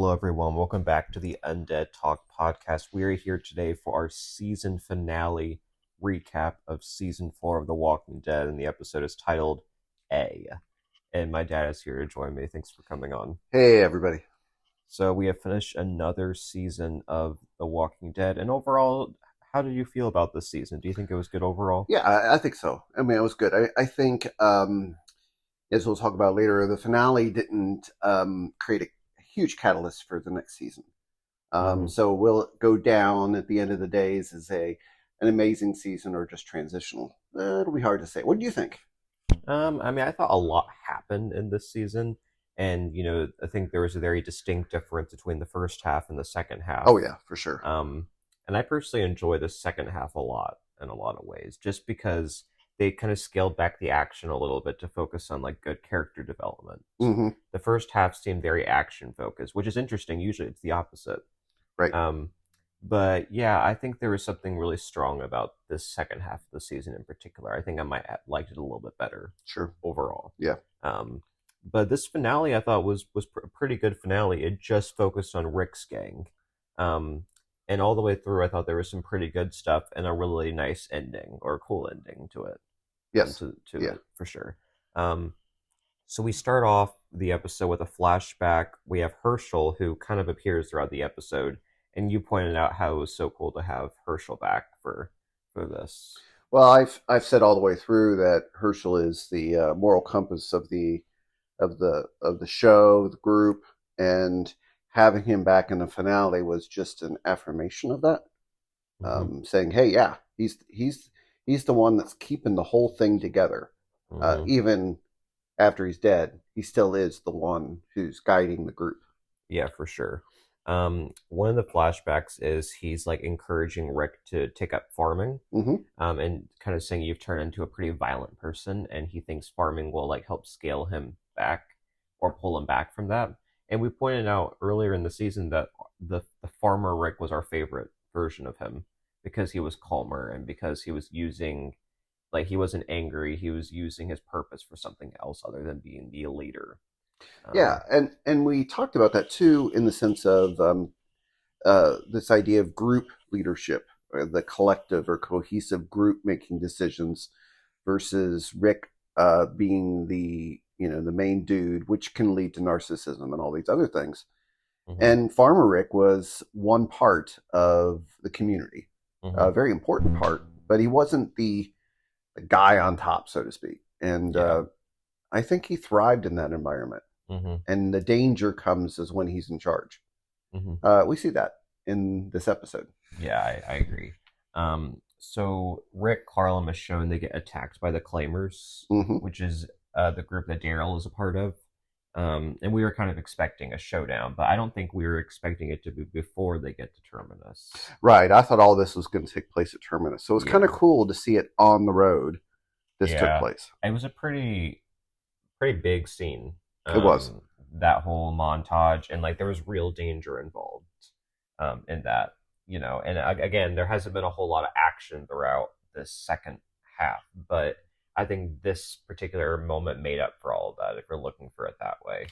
Hello, everyone. Welcome back to the Undead Talk podcast. We are here today for our season finale recap of season 4 of The Walking Dead, and the episode is titled A. And my dad is here to join me. Thanks for coming on. Hey, everybody. So we have finished another season of The Walking Dead, and overall, how did you feel about this season? Do you think it was good overall? Yeah, I think so. I mean, it was good. I think, as we'll talk about later, the finale didn't create a huge catalyst for the next season. So will it go down at the end of the days as an amazing season or just transitional? It'll be hard to say. What do you think? I thought a lot happened in this season, and I think there was a very distinct difference between the first half and the second half. Oh yeah, for sure. And I personally enjoy the second half a lot in a lot of ways, just because they kind of scaled back the action a little bit to focus on like good character development. Mm-hmm. The first half seemed very action focused, which is interesting. Usually it's the opposite. Right. But yeah, I think there was something really strong about this second half of the season in particular. I think I might have liked it a little bit better. Sure. Overall. Yeah. But this finale I thought was a pretty good finale. It just focused on Rick's gang. And all the way through, I thought there was some pretty good stuff and a really nice ending or cool ending to it. Yes. To it, for sure. So we start off the episode with a flashback. We have Herschel, who kind of appears throughout the episode, and you pointed out how it was so cool to have Herschel back for this. Well, I've said all the way through that Herschel is the moral compass of the show, the group, and having him back in the finale was just an affirmation of that. Saying, "Hey, yeah, he's the one that's keeping the whole thing together. Even after he's dead, he still is the one who's guiding the group." Yeah, for sure. One of the flashbacks is he's like encouraging Rick to take up farming, and kind of saying you've turned into a pretty violent person, and he thinks farming will like help scale him back or pull him back from that. And we pointed out earlier in the season that the farmer Rick was our favorite version of him because he was calmer and because he was using, like, he wasn't angry. He was using his purpose for something else other than being the leader. Yeah, and we talked about that too in the sense of this idea of group leadership, or the collective or cohesive group making decisions versus Rick being the main dude, which can lead to narcissism and all these other things. And Farmer Rick was one part of the community, a very important part, but he wasn't the guy on top, so to speak. And I think he thrived in that environment. And the danger comes is when he's in charge. We see that in this episode. Yeah, I agree. So Rick, Carl, and Michonne, they get attacked by the Claimers, which is the group that Daryl is a part of. And we were kind of expecting a showdown, but I don't think we were expecting it to be before they get to Terminus. Right. I thought all this was going to take place at Terminus. So it was kind of cool to see it on the road. This took place. It was a pretty big scene. It was. That whole montage, and like there was real danger involved in that, and again, there hasn't been a whole lot of action throughout this second half, but I think this particular moment made up for all of that if you're looking for it that way.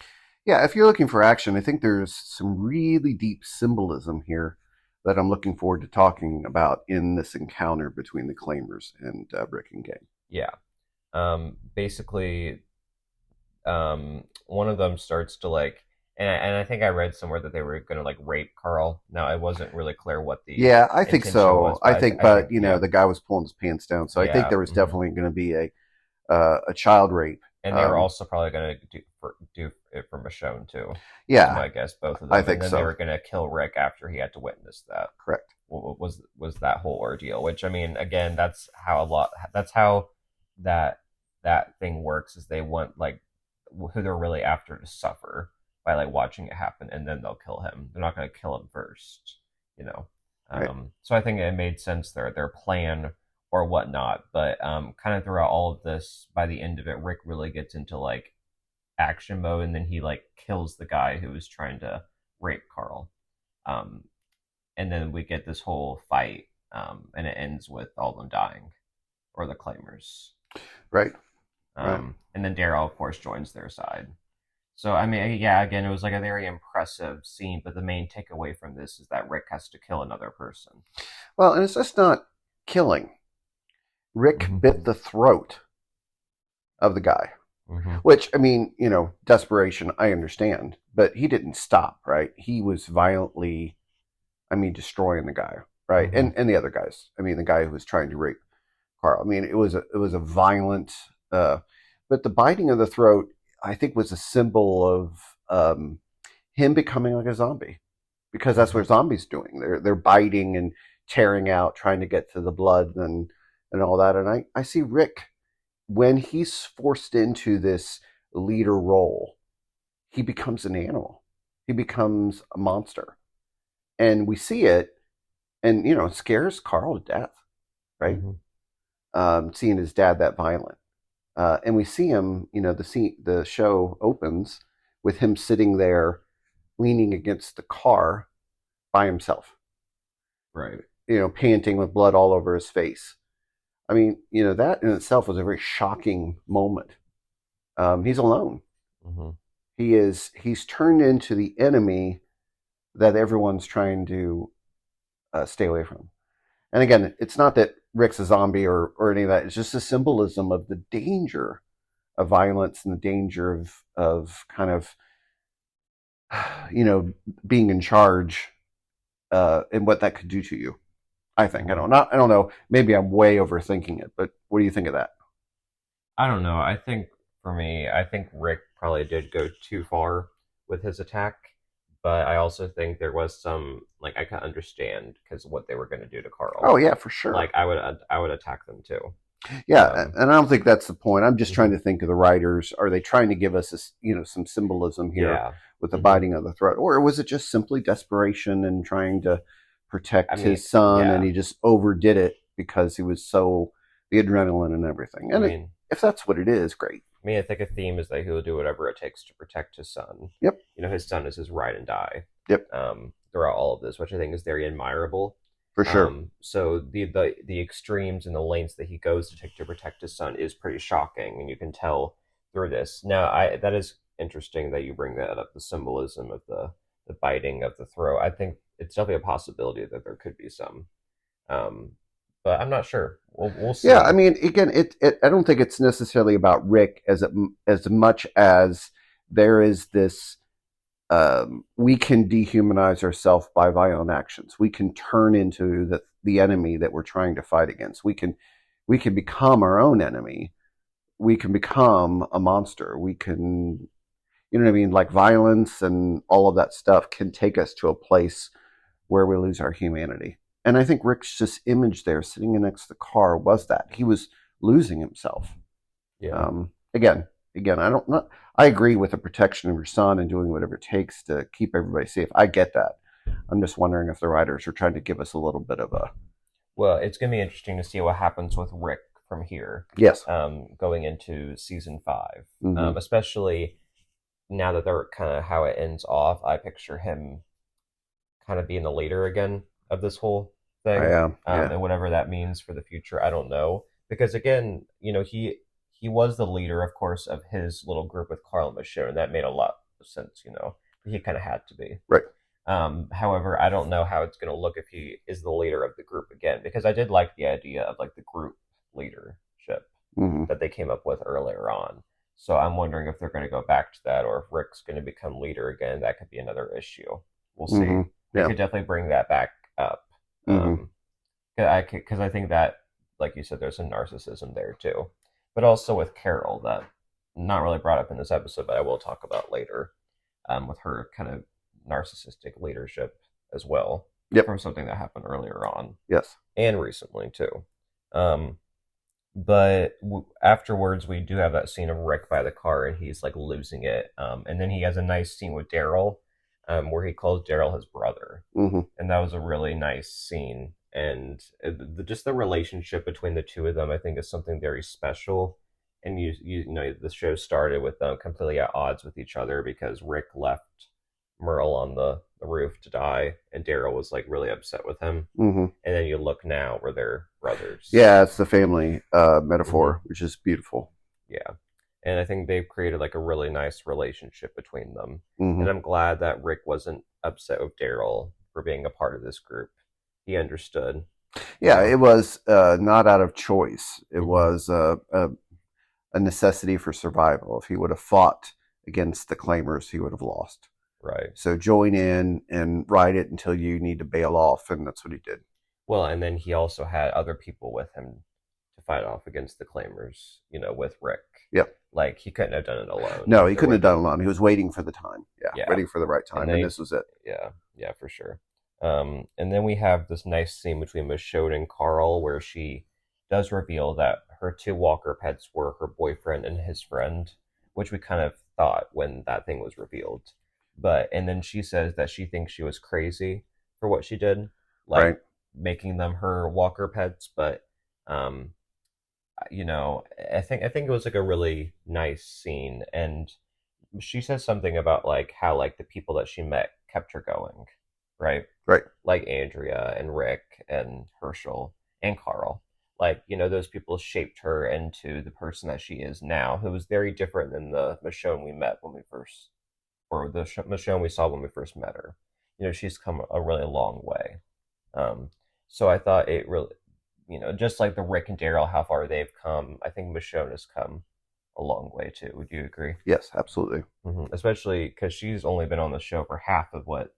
Yeah, if you're looking for action, I think there's some really deep symbolism here that I'm looking forward to talking about in this encounter between the Claimers and Rick and gang. Yeah. Basically, one of them starts to like, and I think I read somewhere that they were going to like rape Carl. Now, it wasn't really clear what the I think so. was, I think the guy was pulling his pants down, so I think there was definitely going to be a child rape, and they were also probably going to do it for Michonne too. Yeah, I guess both of them. I think and then so. They were going to kill Rick after he had to witness that. Correct. Was that whole ordeal? Which, I mean, again, that's how that thing works. Is they want like who they're really after to suffer by like watching it happen, and then they'll kill him. They're not going to kill him first, Right. So I think it made sense their plan or whatnot. But kind of throughout all of this, by the end of it, Rick really gets into like action mode, and then he like kills the guy who was trying to rape Carl. And then we get this whole fight, and it ends with all of them dying, or the Claimers. Right. And then Daryl, of course, joins their side. So I mean, yeah, again, it was like a very impressive scene, but the main takeaway from this is that Rick has to kill another person. Well, and it's just not killing. Rick Hmm. bit the throat of the guy, Hmm. which, I mean, desperation, I understand, but he didn't stop, right? He was violently, I mean, destroying the guy, right? Hmm. And the other guys. I mean, the guy who was trying to rape Carl. I mean, it was a violent, uh, but the biting of the throat, I think, was a symbol of him becoming like a zombie, because that's Hmm. what zombies doing. They're biting and tearing out, trying to get to the blood and all that. And I see Rick, when he's forced into this leader role, he becomes an animal. He becomes a monster, and we see it, and it scares Carl to death, right? Hmm. Seeing his dad that violent. And we see him, the show opens with him sitting there leaning against the car by himself, Right. panting with blood all over his face. I mean, that in itself was a very shocking moment. He's alone. Hmm. He's turned into the enemy that everyone's trying to stay away from. And again, it's not that Rick's a zombie or any of that. It's just a symbolism of the danger of violence and the danger of kind of you know being in charge, and what that could do to you. I think Hmm. I don't know. Maybe I'm way overthinking it, but what do you think of that? I don't know. I think for me, I think Rick probably did go too far with his attack, but I also think there was some like I can understand because what they were going to do to Oh Carl. yeah, for sure. Like I would attack them too. Yeah, Um, and I don't think that's the point. I'm just trying mhm. to think of the writers. Are they trying to give us this, some symbolism here Yeah. with the Hmm. biting of the throat, or was it just simply desperation and trying to I protect mean, his son, and yeah. he just overdid it because he was so the adrenaline and everything? I And mean, if that's what it is, great. I think a theme is that he will do whatever it takes to protect his son. Yep, His son is his ride and die yep, throughout all of this, which I think is very admirable. for sure. So the extremes and the lengths that he goes to take to protect his son is pretty shocking, and you can tell through this. Now, I that is interesting that you bring that up, the symbolism of the biting of the throat. I think it's definitely a possibility that there could be some, um, but I'm not sure. We'll Yeah, I see. mean, again, I don't think it's necessarily about Rick as much as there is this. We can dehumanize ourselves by violent actions. We can turn into the enemy that we're trying to fight against. We can become our own enemy. We can become a monster. We can, what I mean? Like violence and all of that stuff can take us to a place where we lose our humanity. And I think Rick's just image there, sitting next to the car, was that he was losing himself. Yeah. Again, I don't not. I agree with the protection of your son and doing whatever it takes to keep everybody safe. I get that. I'm just wondering if the writers are trying to give us a little bit of a Well, it's going to be interesting to see what happens with Rick from here, yes. going into season 5, Mm-hmm. especially now that they're kind of how it ends off. I picture him kind of being the leader again of this whole I thing, am. Yeah. and whatever that means for the future, I don't know. Because again, he was the leader, of course, of his little group with Carl and Michonne, and that made a lot of sense. He kind of had to be. Right. However, I don't know how it's going to look if he is the leader of the group again, because I did like the idea of like the group leadership Mm-hmm. that they came up with earlier on. So I'm wondering if they're going to go back to that, or if Rick's going to become leader again. That could be another issue. We'll see. Mm-hmm. They Yeah. could definitely bring that back up. Mm-hmm. Um, because I think that, like you said, there's some narcissism there too, but also with Carol that not really brought up in this episode, but I will talk about later. With her kind of narcissistic leadership as well Yep. from something that happened earlier on Yes. and recently too. Um, but afterwards, we do have that scene of Rick by the car, and he's like losing it. And then he has a nice scene with Daryl, where he calls Daryl his brother, Mm-hmm. and that was a really nice scene. And just the relationship between the two of them, I think, is something very special. And the show started with them completely at odds with each other because Rick left Merle on the roof to die, and Daryl was like really upset with him. Mm-hmm. And then you look now where they're brothers. Yeah, it's the family Hmm. metaphor, which is beautiful. Yeah. and I think they've created like a really nice relationship between them. And Hmm. I'm glad that Rick wasn't upset with Daryl for being a part of this group. He understood, you Yeah, know. it was not out of choice. It Hmm. was a necessity for survival. If he would have fought against the claimers, he would have lost. Right. So join in and ride it until you need to bail off, and that's what he did. Well, and then he also had other people with him to fight off against the claimers, with Rick. Yep. Like he couldn't have done it alone. No, he There couldn't would have have done it been, alone. He was waiting for the time. Yeah, yeah. waiting for the right And time, and they, this was it. yeah, yeah, for sure. And then we have this nice scene between Michonne and Carl where she does reveal that her two walker pets were her boyfriend and his friend, which we kind of thought when that thing was revealed. And then she says that she thinks she was crazy for what she did, Right. like making them her walker pets. But um, I think it was like a really nice scene, and she says something about like how like the people that she met kept her going, right? Right. Like Andrea and Rick and Herschel and Carl. Like, those people shaped her into the person that she is now, who was very different than the Michonne we met when we first, or the Michonne we saw when we first met her. She's come a really long way. Um, so I thought it really, just like the Rick and Daryl, how far they've come, I think Michonne has come a long way too. Would you agree? Yes, absolutely. Especially because she's only been on the show for half of what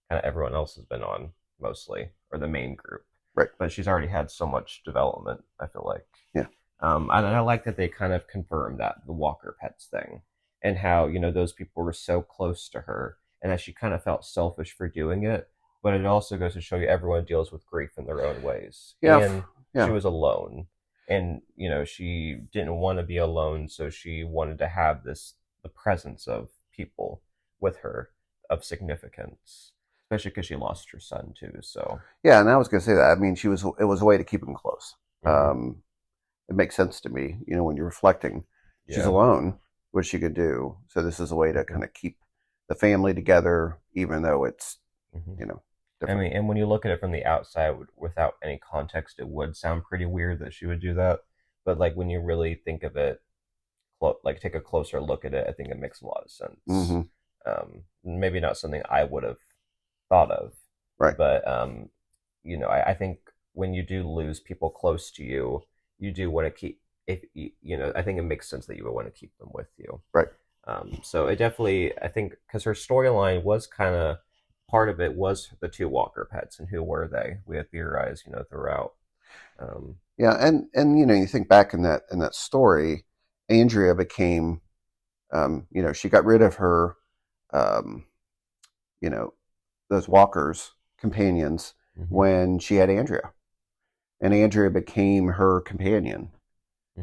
kind of everyone else has been on, mostly, or the main group. Right. But she's already had so much development, I feel like. Yeah. And I like that they kind of confirmed that the Walker Pets thing, and how those people were so close to her, and that she kind of felt selfish for doing it. But it also goes to show you everyone deals with grief in their own ways, Yeah. and she Yeah. was alone, and she didn't want to be alone, so she wanted to have the presence of people with her of significance, especially because she lost her son too. So, Yeah, and I was going to say that. I mean, she was. It was a way to keep him close. hmm, It makes sense to me. When you're reflecting, she's yeah, alone. What she could do. So this is a way to hmm, kind of keep the family together, even though it's hmm. you know I different. mean, and when you look at it from the outside without any context, it would sound pretty weird that she would do that. But like when you really think of it, like take a closer look at it, I think it makes a lot of sense. Hmm. Maybe not something I would have thought of, Right. but I think when you do lose people close to you, you do want to keep. If I think it makes sense that you would want to keep them with you. Right. So it definitely, I think, because her storyline was kind of part of it was the two Walker pets and who were they? We had theorized, throughout. Um, Yeah, and you think back in that story, Andrea became, she got rid of her, um, you know, those walkers companions mhm, when she had Andrea, and Andrea became her companion.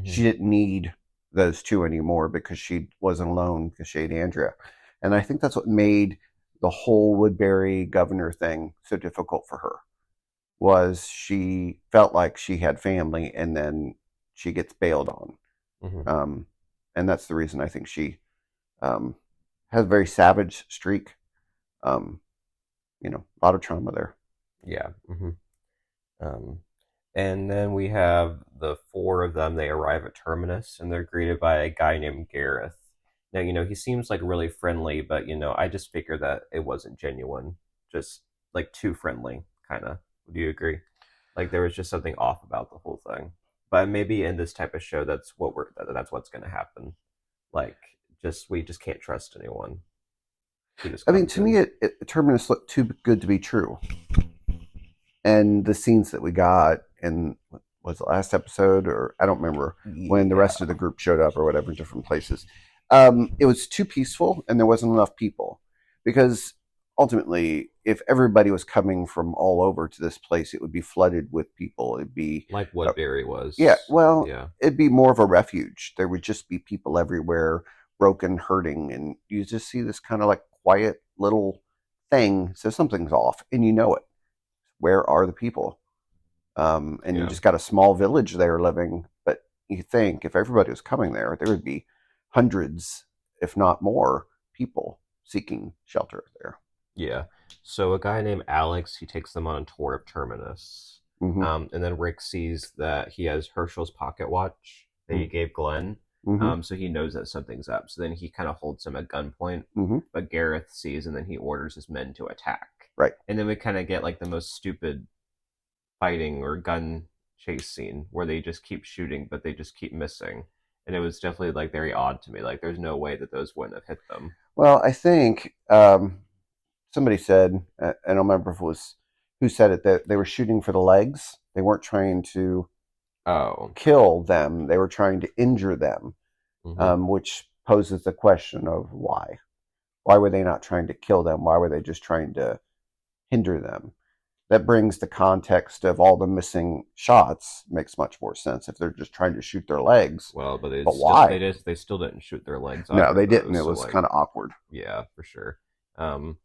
She mhm. didn't need those two anymore because she wasn't alone because she had Andrea, and I think that's what made the whole Woodbury governor thing so difficult for her. Was she felt like she had family, and then she gets bailed on. Hmm. Um, and that's the reason I think she um, has a very savage streak. Um, a lot of trauma there. Yeah. Um, and then we have the four of them. They arrive at Terminus and they're greeted by a guy named Gareth. Now, he seems like really friendly, but, I just figured that it wasn't genuine. Just like too friendly, kind of. Do you agree? Like there was just something off about the whole thing. But maybe in this type of show, that's what's going to happen. Like, we just can't trust anyone who just I mean, comes to me, in. Terminus looked too good to be true, and the scenes that we got in was the last episode, or I don't remember when the rest of the Yeah. group showed up or whatever in different places. It was too peaceful, and there wasn't enough people because ultimately, if everybody was coming from all over to this place, it would be flooded with people. It'd be Like uh, Woodbury yeah, was. well, Yeah. it'd be more of a refuge. There would just be people everywhere, broken, hurting, and you just see this kind of like quiet little thing. So something's off, and you know it. Where are the people? And you Yeah. just got a small village there living. But you think if everybody was coming there, there would be hundreds, if not more, people seeking shelter there. Yeah. So a guy named Alex, he takes them on a tour of Terminus. Hmm. And then Rick sees that he has Herschel's pocket watch that he gave Glenn. Mm-hmm. So he knows that something's up. So then he kind of holds him at gunpoint, Mm-hmm. but Gareth sees, and then he orders his men to attack. Right. And then we kind of get like the most stupid fighting or gun chase scene where they just keep shooting, but they just keep missing. And it was definitely like very odd to me. Like there's no way that those wouldn't have hit them. Well, I think somebody said, I don't remember if it was who said it, that they were shooting for the legs. They weren't trying to Oh. kill them. They were trying to injure them, Mm-hmm. which poses the question of why. Why were they not trying to kill them? Why were they just trying to hinder them? That brings the context of all the missing shots. Makes much more sense if they're just trying to shoot their legs. Well, but But why? they still didn't shoot their legs No, either they though. didn't. It So was like kind of awkward. yeah, for sure. Um,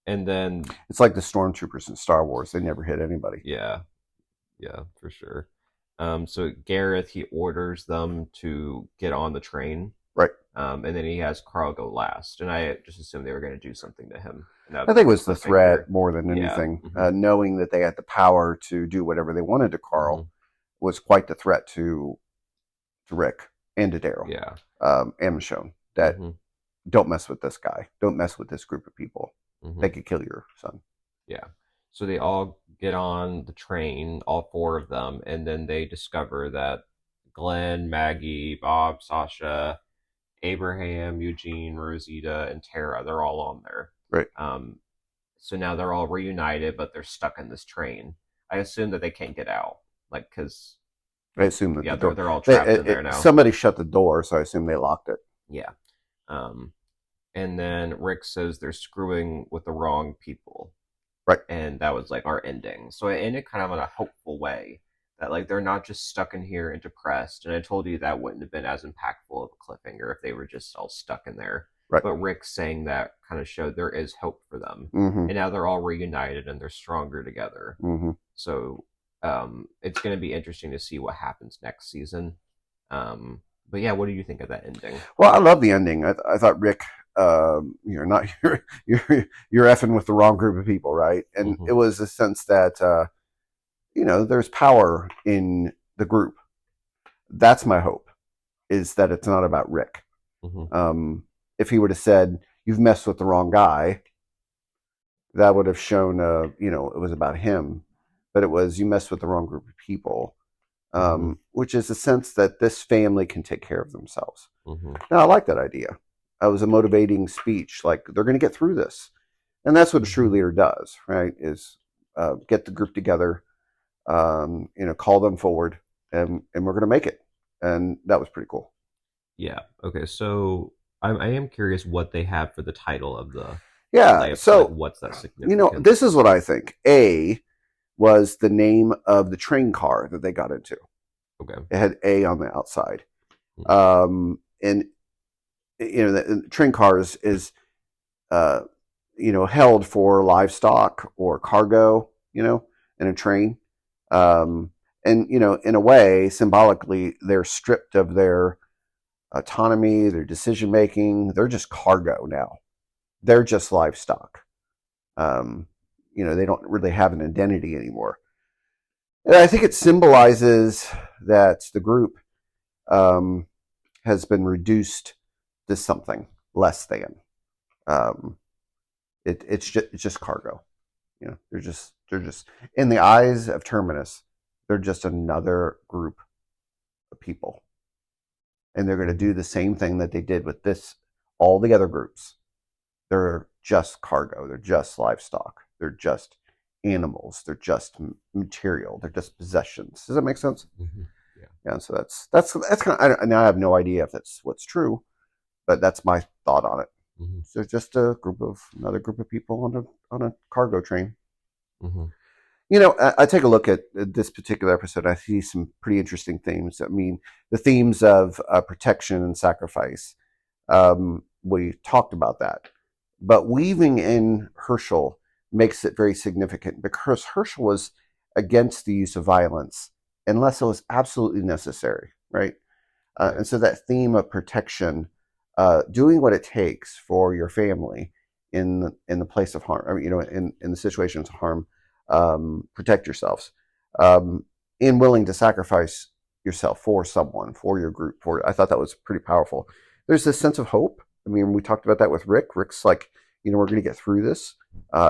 and then It's like the stormtroopers in Star Wars. They never hit anybody. yeah, yeah, for sure. So Gareth he orders them to get on the train. Right. And then he has Carl go last, and I just assumed they were going to do something to him. I think it was the threat more than Yeah. anything. Mm-hmm. Knowing that they had the power to do whatever they wanted to Carl Mm-hmm. was quite the threat to Rick and to Daryl. Yeah. And Michonne. That Mm-hmm. don't mess with this guy. Don't mess with this group of people. Mm-hmm. They could kill your son. Yeah. So they all get on the train, all four of them, and then they discover that Glenn, Maggie, Bob, Sasha, Abraham, Eugene, Rosita, and Tara, they're all on there. Right. So now they're all reunited, but they're stuck in this train. I assume that they can't get out, like because I assume that yeah, the door, they're all trapped in there now. Somebody shut the door, so I assume they locked it. Yeah. And then Rick says they're screwing with the wrong people. Right. And that was like our ending. So it ended kind of in a hopeful way that like they're not just stuck in here and depressed. And I told you that wouldn't have been as impactful of a cliffhanger if they were just all stuck in there. Right. But Rick saying that kind of showed there is hope for them. Mm-hmm. And now they're all reunited and they're stronger together. Mm-hmm. So it's going to be interesting to see what happens next season. But yeah, what do you think of that ending? Well, I love the ending. I thought Rick, you're not you're effing with the wrong group of people, right? And Mm-hmm. it was a sense that there's power in the group. That's my hope, is that it's not about Rick. Mm-hmm. If he would have said, "You've messed with the wrong guy," that would have shown, it was about him. But it was, you messed with the wrong group of people, which is a sense that this family can take care of themselves. Mm-hmm. Now, I like that idea. It was a motivating speech, like they're going to get through this. And that's what a true leader does, right? Is get the group together, call them forward, and we're going to make it. And that was pretty cool. Yeah. Okay. So I am curious what they have for the title of the Yeah. So like, what's that significant? This is what I think. A was the name of the train car that they got into. Okay. It had A on the outside. Mm-hmm. And the train cars is held for livestock or cargo, in a train. And in a way, symbolically, they're stripped of their autonomy, their decision making. They're just cargo now. They're just livestock. They don't really have an identity anymore. And I think it symbolizes that the group has been reduced to something less than. It's just cargo. They're just in the eyes of Terminus, they're just another group of people, and they're going to do the same thing that they did with all the other groups. They're just cargo. They're just livestock. They're just animals. They're just material. They're just possessions. Does that make sense? Mm-hmm. Yeah. So that's kind of. I have no idea if that's what's true, but that's my thought on it. Mm-hmm. So it's just another group of people on a cargo train. Mm-hmm. I take a look at this particular episode. I see some pretty interesting themes. I mean, the themes of protection and sacrifice. We talked about that. But weaving in Herschel makes it very significant because Herschel was against the use of violence unless it was absolutely necessary, right? And so that theme of protection, doing what it takes for your family in the place of harm, in the situations of harm, protect yourselves, and willing to sacrifice yourself for someone, for your group. For I thought that was pretty powerful. There's this sense of hope. I mean, we talked about that with Rick. Rick's like, we're going to get through this.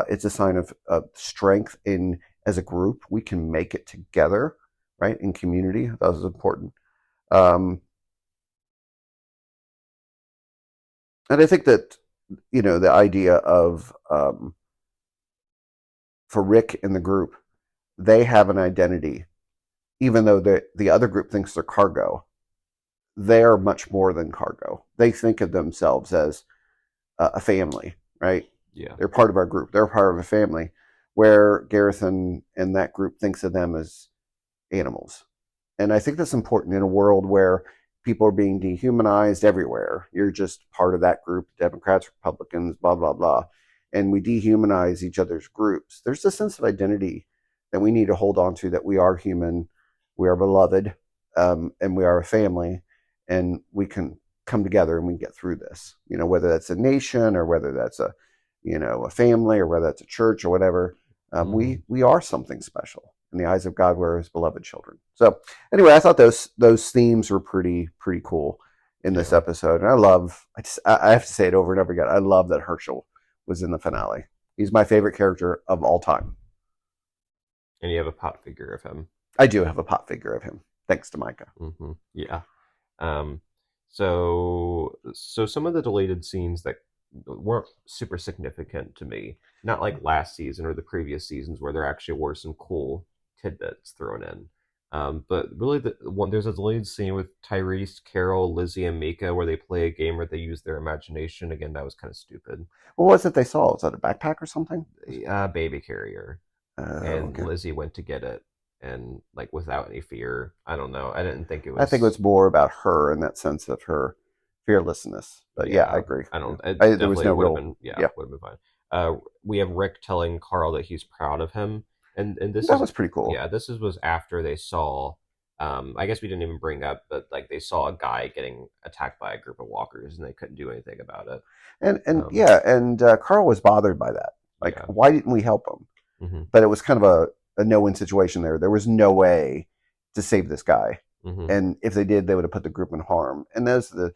It's a sign of strength in as a group. We can make it together, right? In community, that was important. Um, and I think that the idea of for Rick and the group, they have an identity, even though the other group thinks they're cargo. They are much more than cargo. They think of themselves as a family, right? Yeah. They're part of our group. They're part of a family, where Gareth and that group thinks of them as animals. And I think that's important in a world where people are being dehumanized everywhere. You're just part of that group, Democrats, Republicans, blah, blah, blah. And we dehumanize each other's groups. There's a sense of identity that we need to hold on to, that we are human, we are beloved, and we are a family, and we can come together and we can get through this. Whether that's a nation or whether that's a family or whether that's a church or whatever. We are something special in the eyes of God. We're His beloved children. So anyway, I thought those themes were pretty cool in this episode, and I have to say it over and over again. I love that Herschel was in the finale. He's my favorite character of all time. And you have a pop figure of him. I do have a pop figure of him, thanks to Micah. Mm-hmm. Yeah. So some of the deleted scenes that weren't super significant to me, not like last season or the previous seasons where there actually were some cool tidbits thrown in. But really, there's a deleted scene with Tyrese, Carol, Lizzie, and Mika where they play a game where they use their imagination. Again, that was kind of stupid. What was it they saw? Was that a backpack or something? Baby carrier. And okay. Lizzie went to get it, and like without any fear. I don't know. I didn't think it was. I think it was more about her in that sense of her fearlessness. But yeah, I agree. I don't. There was no real. Been, would have been fine. We have Rick telling Carl that he's proud of him, and this was pretty cool. Yeah, was after they saw. I guess we didn't even bring up, but like they saw a guy getting attacked by a group of walkers, and they couldn't do anything about it. And Carl was bothered by that. Like, why didn't we help him? Mm-hmm. But it was kind of a no-win situation there. There was no way to save this guy. Mm-hmm. And if they did, they would have put the group in harm. And those are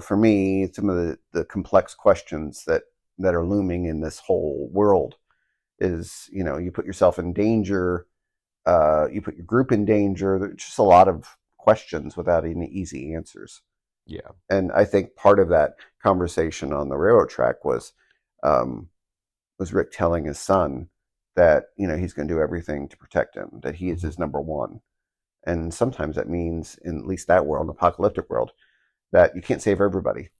for me, some of the complex questions that are looming in this whole world is, you put yourself in danger, you put your group in danger. There's just a lot of questions without any easy answers. Yeah. And I think part of that conversation on the railroad track was Rick telling his son that, he's going to do everything to protect him, that he is his number one. And sometimes that means, in at least that world, apocalyptic world, that you can't save everybody.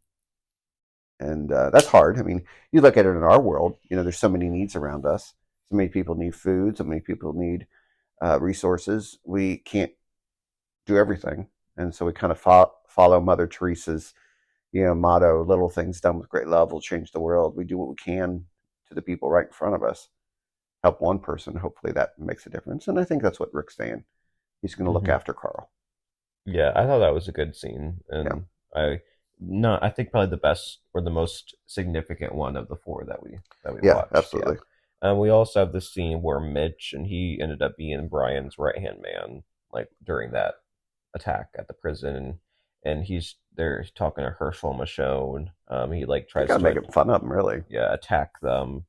And that's hard. I mean, you look at it in our world, there's so many needs around us. So many people need food. So many people need resources. We can't do everything. And so we kind of follow Mother Teresa's, motto, little things done with great love will change the world. We do what we can to the people right in front of us. Help one person. Hopefully that makes a difference. And I think that's what Rick's saying. He's going to look after Carl. Yeah, I thought that was a good scene. And I think probably the best or the most significant one of the four that we watched. Absolutely. Yeah. We also have this scene where Mitch, and he ended up being Brian's right-hand man, like during that attack at the prison, and they're talking to Herschel and Michonne. He like tries to make fun of them, really. Yeah, attack them.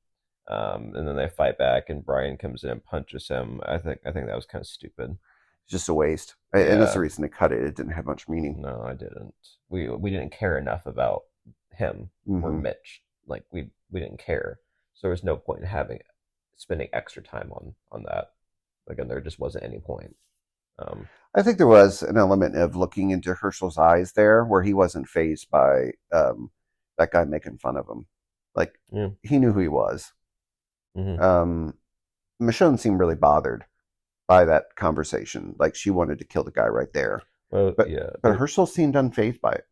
And then they fight back, and Brian comes in and punches him. I think that was kind of stupid. It's just a waste, and that's the reason they cut it. It didn't have much meaning. No, I didn't. We didn't care enough about him or Mitch. Like we didn't care, so there was no point in spending extra time on that. Again, there just wasn't any point. I think there was an element of looking into Herschel's eyes there, where he wasn't fazed by that guy making fun of him. Like he knew who he was. Mm-hmm. Michonne seemed really bothered by that conversation. Like she wanted to kill the guy right there. Well, but Herschel seemed unfazed by it.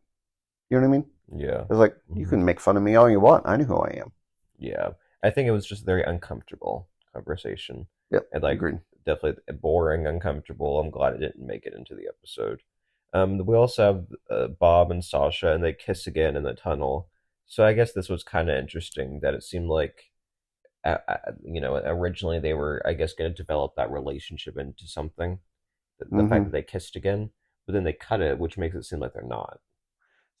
You know what I mean? Yeah. It was like, you can make fun of me all you want. I know who I am. Yeah. I think it was just a very uncomfortable conversation. Yep. And like agreed. Definitely boring, uncomfortable. I'm glad it didn't make it into the episode. We also have Bob and Sasha, and they kiss again in the tunnel. So I guess this was kind of interesting that it seemed like originally they were, I guess, going to develop that relationship into something, the fact Mm-hmm. that they kissed again, but then they cut it, which makes it seem like they're not.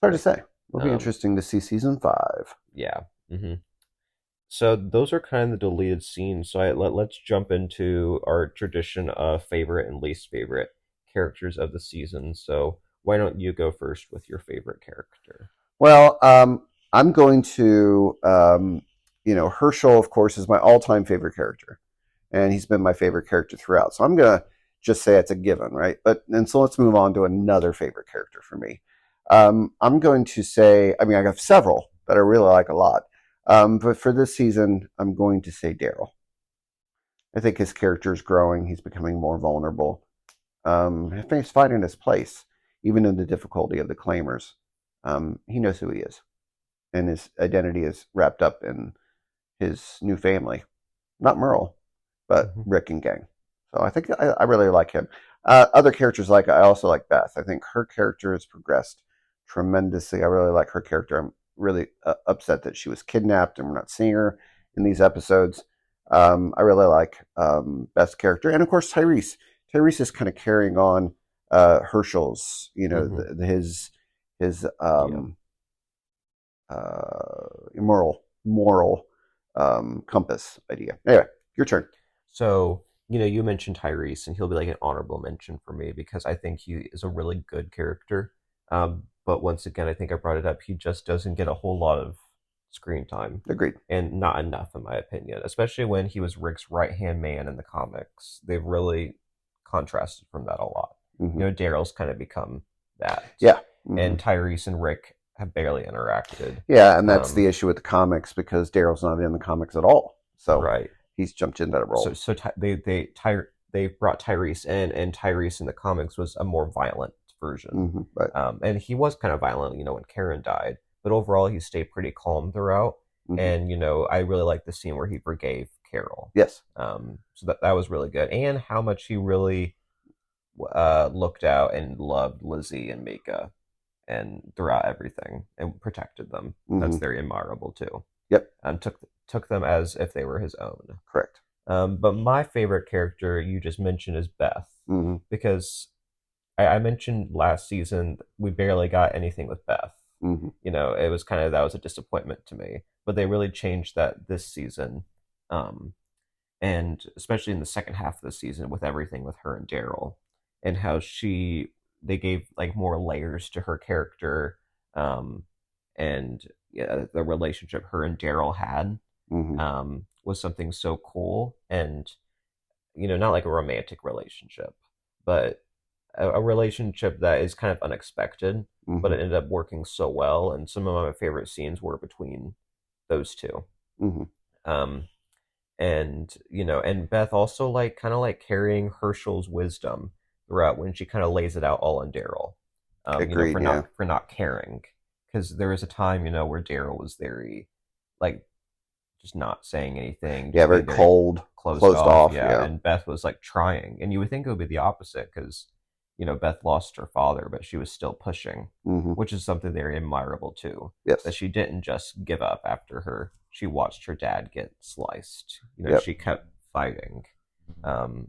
Hard to Like, say. It'll be um, interesting to see season 5. yeah. So those are kind of the deleted scenes. So let's jump into our tradition of favorite and least favorite characters of the season. So why don't you go first with your favorite character? Well, I'm going to, Herschel, of course, is my all-time favorite character, and he's been my favorite character throughout. So I'm gonna just say it's a given, right? So let's move on to another favorite character for me. I'm going to say, I mean, I have several that I really like a lot, but for this season, I'm going to say Daryl. I think his character is growing. He's becoming more vulnerable. I think he's finding his place, even in the difficulty of the claimers. He knows who he is, and his identity is wrapped up in his new family. Not Merle, but Mm-hmm. Rick and gang. So I think I really like him. Other characters I also like Beth. I think her character has progressed tremendously. I really like her character. I'm really upset that she was kidnapped and we're not seeing her in these episodes. I really like Beth's character, and of course Tyrese. Tyrese is kind of carrying on Herschel's, Mm-hmm. his Yeah. moral compass idea. Anyway, your turn. So, you mentioned Tyrese, and he'll be like an honorable mention for me because I think he is a really good character. But once again, I think I brought it up. He just doesn't get a whole lot of screen time, Agreed. and not enough, in my opinion. Especially when he was Rick's right hand man in the comics. They've really contrasted from that a lot. Mm-hmm. Daryl's kind of become that, Yeah. Mm-hmm. and Tyrese and Rick have barely interacted. Yeah, and that's the Um, issue with the comics because Daryl's not in the comics at all. So right. he's jumped into that So role. they brought Tyrese in, and Tyrese in the comics was a more violent version, Mm-hmm. Right. and he was kind of violent, when Karen died. But overall, he stayed pretty calm throughout, Mm-hmm. and I really like the scene where he forgave Carol. Yes. So that was really good, and how much he really looked out and loved Lizzie and Mika, and throughout everything, and protected them. Mm-hmm. That's very admirable too. Yep. Took them as if they were his own. Correct. But my favorite character you just mentioned is Beth, Mm-hmm. because I mentioned last season we barely got anything with Beth. Mm-hmm. It was that was a disappointment to me. But they really changed that this season, um, and especially in the second half of the season with everything with her and Daryl, and how they gave like more layers to her character, um, and yeah, the relationship her and Daryl had Mm-hmm. was something so cool, and not like a romantic relationship, but a relationship that is kind of unexpected, but Mm-hmm. it ended up working so well. And some of my favorite scenes were between those two. Mm-hmm. Um, and and Beth also like kind of like carrying Herschel's wisdom throughout when she kind of lays it out all on Daryl. Agreed. Yeah. For not caring, because there was a time where Daryl was very like just not saying anything, Yeah. just Very being very cold, closed closed off. off. Yeah, Yeah. and Beth was like trying, and you would think it would be the opposite because Beth lost her father, but she was still pushing, Mm-hmm. which is something very admirable too. That Yes. she didn't just give up after she watched her dad get sliced. Yep. She kept fighting, um,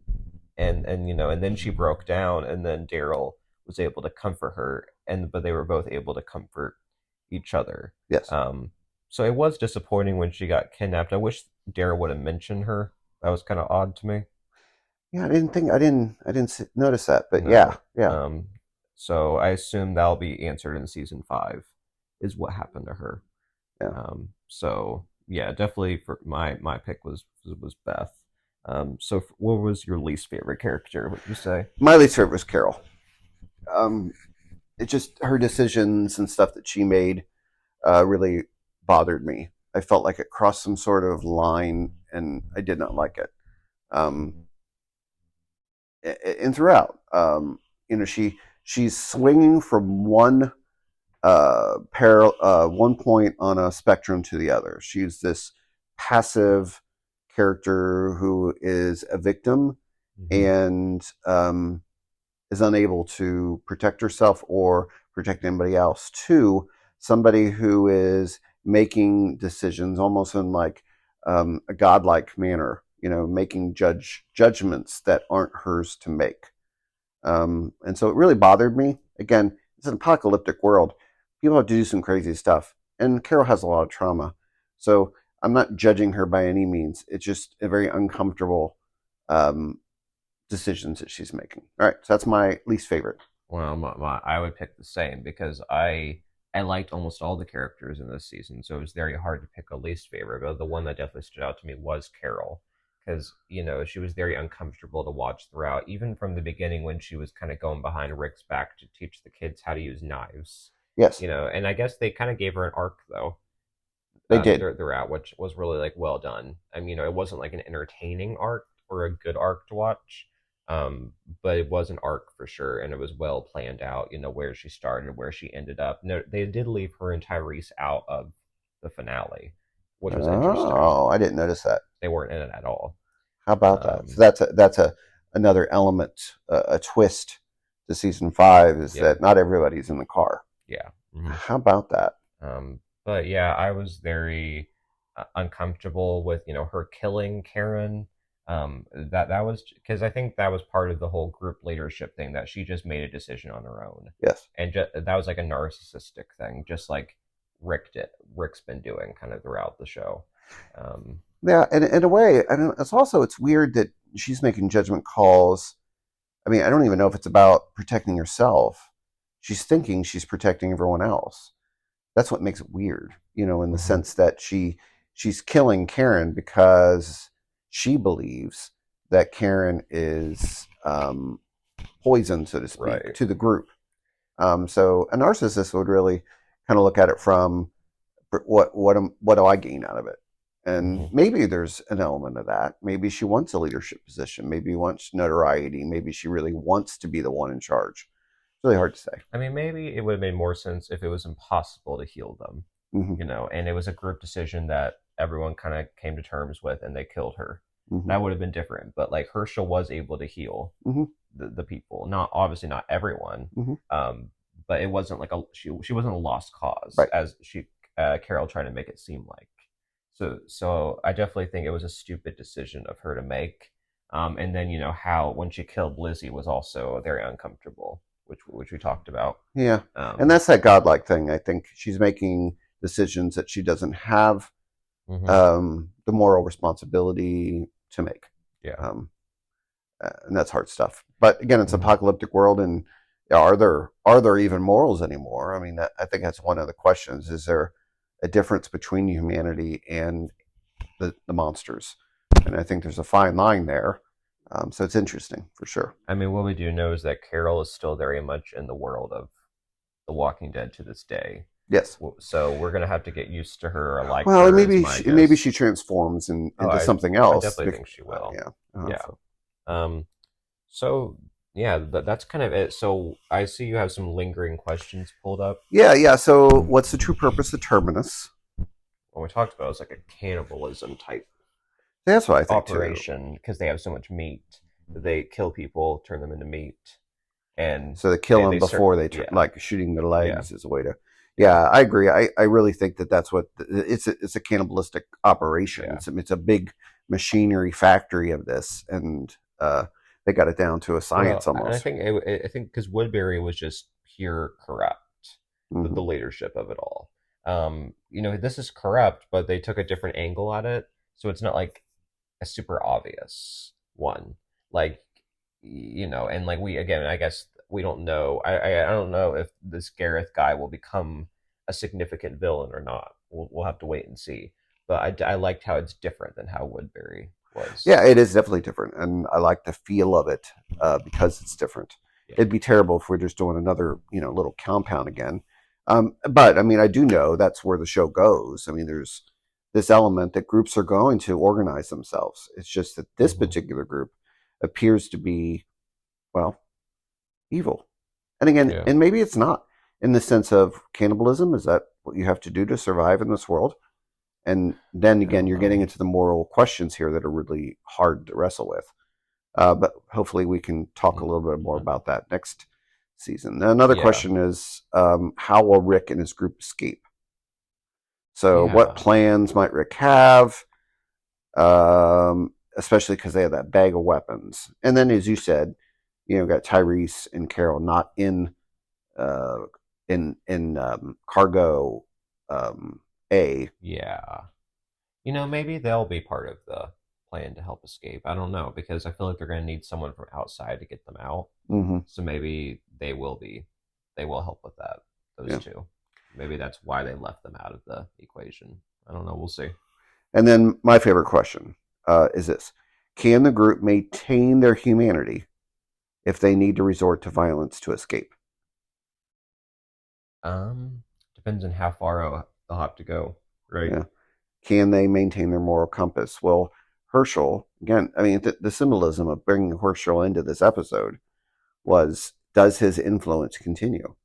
and then she broke down, and then Daryl was able to comfort her, but they were both able to comfort each other. Yes. So it was disappointing when she got kidnapped. I wish Daryl would have mentioned her. That was kind of odd to me. Yeah. I didn't notice that, but yeah. No. Yeah. So I assume that'll be answered in season 5, is what happened to her. Yeah. So yeah, definitely for my pick was Beth. So what was your least favorite character? Would you say? My least favorite was Carol. Um, it just her decisions and stuff that she made really bothered me. I felt like it crossed some sort of line, and I did not like it. Um, and throughout, she's swinging from one point on a spectrum to the other. She's this passive character who is a victim Mm-hmm. and is unable to protect herself or protect anybody else, to somebody who is making decisions almost in like a godlike manner, making judgments that aren't hers to make. And so it really bothered me. Again, it's an apocalyptic world. People have to do some crazy stuff. And Carol has a lot of trauma. So I'm not judging her by any means. It's just a very uncomfortable um, decisions that she's making. All right, so that's my least favorite. Well, I would pick the same because I liked almost all the characters in this season, so it was very hard to pick a least favorite. But the one that definitely stood out to me was Carol, because she was very uncomfortable to watch throughout, even from the beginning when she was kind of going behind Rick's back to teach the kids how to use knives. Yes, And I guess they kind of gave her an arc though. they did. Throughout, which was really like well done. I mean, it wasn't like an entertaining arc or a good arc to watch, but it was an arc for sure, and it was well planned out. Where she started, where she ended up. No, they did leave her and Tyrese out of the finale, which was interesting. Oh, I didn't notice that. They weren't in it at all. How about that? So that's another element, a twist to season 5 is that not everybody's in the car. Yeah. Mm-hmm. How about that? But yeah, I was very uncomfortable with her killing Karen. That was because I think that was part of the whole group leadership thing, that she just made a decision on her own. Yes, and that was like a narcissistic thing, just like Rick's been doing kind of throughout the show. Yeah, and in a way, it's weird that she's making judgment calls. I mean, I don't even know if it's about protecting herself. She's thinking she's protecting everyone else. That's what makes it weird, in the sense that she's killing Karen because she believes that Karen is poison, so to speak, to the group. So a narcissist would really kind of look at it from what do I gain out of it? And maybe there's an element of that. Maybe she wants a leadership position. Maybe wants notoriety. Maybe she really wants to be the one in charge. It's really hard to say. I mean, maybe it would have made more sense if it was impossible to heal them, and it was a group decision that everyone kind of came to terms with, and they killed her. That would have been different. But like Herschel was able to heal the people. Obviously not everyone, but it wasn't like she wasn't a lost cause, right, as Carol tried to make it seem like. So I definitely think it was a stupid decision of her to make. And then how when she killed Lizzie was also very uncomfortable, which we talked about. Yeah, and that's that godlike thing. I think she's making decisions that she doesn't have the moral responsibility to make. Yeah, and that's hard stuff. But again, it's an apocalyptic world, and are there even morals anymore? I mean, I think that's one of the questions. Is there a difference between humanity and the monsters? And I think there's a fine line there. So it's interesting for sure. I mean, what we do know is that Carol is still very much in the world of The Walking Dead to this day. Yes. So we're gonna have to get used to her. Well, maybe she transforms into something else. I definitely think she will. Yeah. So yeah, that's kind of it. So I see you have some lingering questions pulled up. Yeah. So what's the true purpose of Terminus? What we talked about was like a cannibalism type. That's what I think operation, because they have so much meat. They kill people, turn them into meat, and so they kill them before they turn. Like shooting their legs is a way to. Yeah, I agree. I really think that's what it's a cannibalistic operation. Yeah. It's a big machinery factory of this, and they got it down to a science almost. And I think because Woodbury was just pure corrupt, the leadership of it all. This is corrupt, but they took a different angle at it, so it's not like a super obvious one. Like, and like I guess we don't know. I don't know if this Gareth guy will become a significant villain or not. We'll have to wait and see. But I liked how it's different than how Woodbury was. Yeah, it is definitely different, and I like the feel of it because it's different. Yeah. It'd be terrible if we're just doing another little compound again. But I mean, I do know that's where the show goes. I mean, there's this element that groups are going to organize themselves. It's just that this particular group appears to be, well, evil. And again, and maybe it's not, in the sense of cannibalism. Is that what you have to do to survive in this world? And then again, you're getting into the moral questions here that are really hard to wrestle with. But hopefully we can talk a little bit more about that next season. Now, another question is, how will Rick and his group escape? So what plans might Rick have, especially because they have that bag of weapons? And then, as you said, got Tyrese and Carol not uh, cargo A. Yeah. Maybe they'll be part of the plan to help escape. I don't know because I feel like they're going to need someone from outside to get them out. Mm-hmm. So maybe they will help with that. Those Yeah. two. Maybe that's why they left them out of the equation. I don't know. We'll see. And then my favorite question is this: can the group maintain their humanity if they need to resort to violence to escape? Depends on how far they'll have to go, right? Yeah. Can they maintain their moral compass? Well, Herschel, again, I mean, the symbolism of bringing Herschel into this episode was, does his influence continue?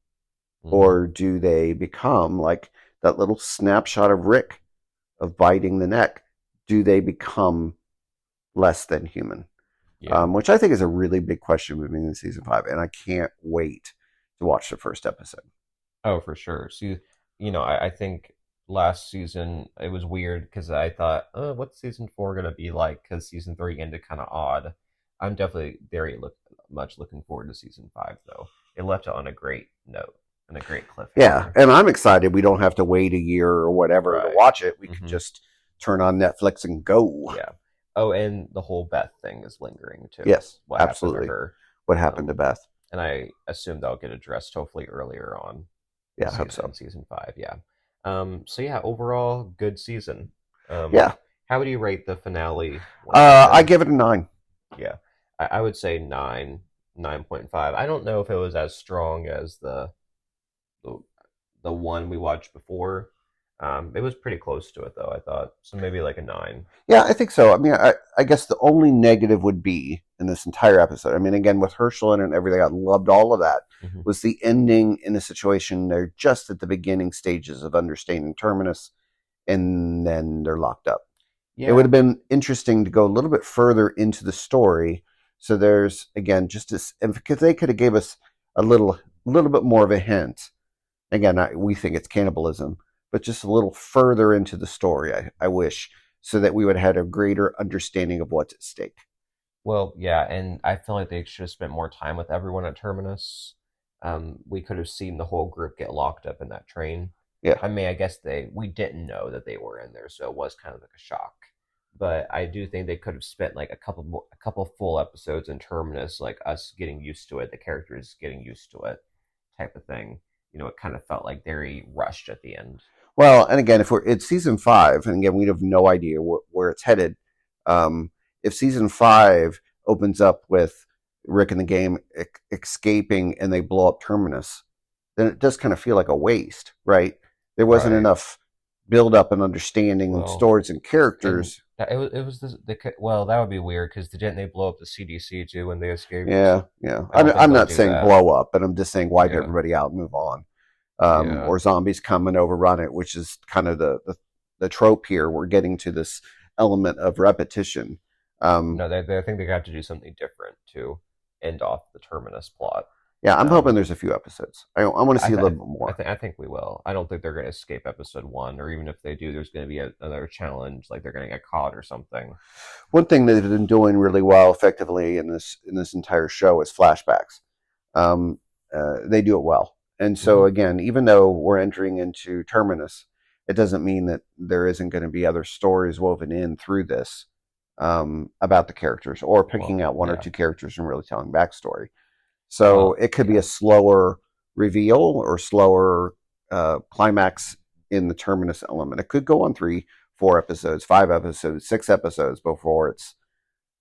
Mm-hmm. Or do they become like that little snapshot of Rick of biting the neck? Do they become less than human? Yeah. Which I think is a really big question moving into season 5. And I can't wait to watch the first episode. Oh, for sure. See, I think last season it was weird because I thought, what's season 4 gonna be like? Because season 3 ended kind of odd. I'm definitely very much looking forward to season 5, though. It left it on a great note and a great cliffhanger. Yeah, and I'm excited. We don't have to wait a year or whatever to watch it. We Mm-hmm. could just turn on Netflix and go. Yeah. Oh, and the whole Beth thing is lingering too. Yes, What absolutely. happened to her? What happened to Beth? And I assume that'll get addressed hopefully earlier on. Yeah, I hope so. Season 5, yeah. So yeah, overall good season. Yeah. How would you rate the finale? I give it a 9. Yeah, I would say 9, 9.5. I don't know if it was as strong as the, the one we watched before. It was pretty close to it though, I thought. So maybe like a 9. Yeah, I think so. I mean, I guess the only negative would be in this entire episode. I mean, again, with Herschel and everything, I loved all of that. Mm-hmm. Was the ending in a situation they're just at the beginning stages of understanding Terminus, and then they're locked up. Yeah. It would have been interesting to go a little bit further into the story. So there's, again, just this, because they could have gave us a little bit more of a hint. Again, we think it's cannibalism, but just a little further into the story, I wish, so that we would have had a greater understanding of what's at stake. Well, yeah, and I feel like they should have spent more time with everyone at Terminus. We could have seen the whole group get locked up in that train. Yeah. I mean, I guess we didn't know that they were in there, so it was kind of like a shock. But I do think they could have spent like a couple full episodes in Terminus, like us getting used to it, the characters getting used to it, type of thing. It kind of felt like very rushed at the end. Well, and again, if it's season 5, and again, we have no idea where it's headed. If season 5 opens up with Rick and the game escaping and they blow up Terminus, then it does kind of feel like a waste, right? There wasn't enough build up and understanding and stories and characters. And it was well, that would be weird because didn't they blow up the CDC too when they escaped? Yeah. I'm not saying blow up, but I'm just saying wipe everybody out and move on. Or zombies come and overrun it, which is kind of the trope here. We're getting to this element of repetition. No, I think they got to do something different to end off the Terminus plot. Yeah, I'm hoping there's a few episodes. I want to see a little bit more. I think we will. I don't think they're going to escape episode 1, or even if they do, there's going to be another challenge, like they're going to get caught or something. One thing they've been doing really well, effectively in this entire show is flashbacks. They do it well. And so, again, even though we're entering into Terminus, it doesn't mean that there isn't going to be other stories woven in through this about the characters, or picking out one or two characters and really telling backstory. So it could be a slower reveal or slower climax in the Terminus element. It could go on 3, 4 episodes, 5 episodes, 6 episodes before it's,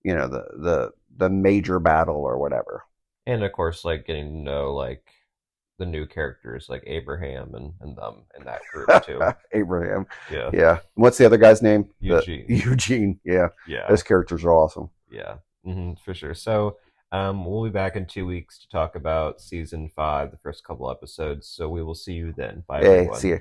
the major battle or whatever. And of course, like getting to know like the new characters like Abraham and them in that group too. Abraham. Yeah. What's the other guy's name? Eugene. Eugene. Yeah. Yeah. Those characters are awesome. Yeah. For sure. So we'll be back in 2 weeks to talk about season 5, the first couple episodes. So we will see you then. Bye, everyone. See you.